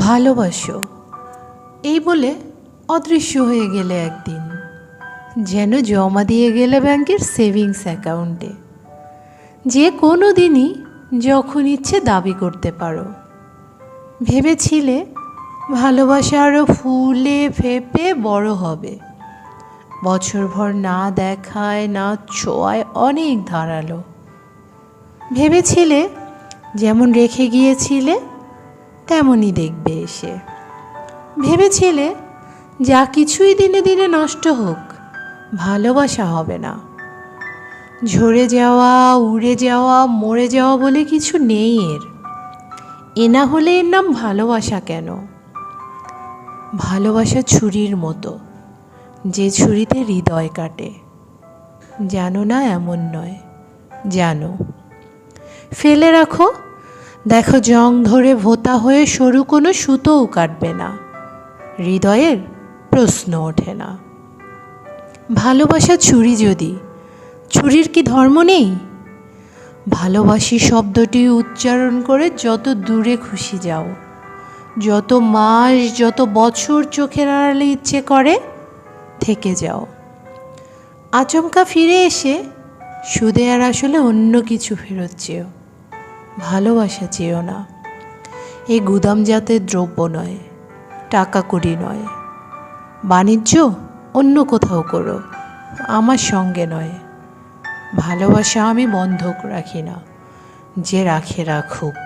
ভালোবাসো এই বলে অদৃশ্য হয়ে গেলে একদিন, যেন জমা দিয়ে গেলে ব্যাংকের সেভিংস অ্যাকাউন্টে। যে কোনো দিনই যখন ইচ্ছে দাবি করতে পারো। ভেবেছিলে ভালোবাসা আরও ফুলে ফেঁপে বড় হবে, বছরভর না দেখায় না ছোঁয়ায় অনেক ধারালো। ভেবেছিলে যেমন রেখে গিয়েছিলে তেমনই দেখবে এসে। ভেবেছিলে যা কিছুই দিনে দিনে নষ্ট হোক, ভালোবাসা হবে না। ঝরে যাওয়া, উড়ে যাওয়া, মরে যাওয়া বলে কিছু নেই এর। এ না হলে এর নাম ভালোবাসা কেন? ভালোবাসা ছুরির মতো, যে ছুরিতে হৃদয় কাটে। জানো না এমন নয়, জানো। ফেলে রাখো, দেখো জং ধরে ভোঁতা হয়ে সরু কোনো সুতোও কাটবে না, হৃদয়ের প্রশ্ন ওঠে না। ভালোবাসা ছুরি যদি, ছুরির কি ধর্ম নেই? ভালোবাসি শব্দটি উচ্চারণ করে যত দূরে খুশি যাও, যত মাস যত বছর চোখের আড়ালে ইচ্ছে করে থেকে যাও। আচমকা ফিরে এসে সুদে আর আসলে অন্য কিছু ফেরত চেও, ভালোবাসা চেও না। এ গুদামজাতের দ্রব্য নয়, টাকা কড়ি নয়। বাণিজ্য অন্য কোথাও করো, আমার সঙ্গে নয়। ভালোবাসা আমি বন্ধক রাখি না, যে রাখে রাখুক।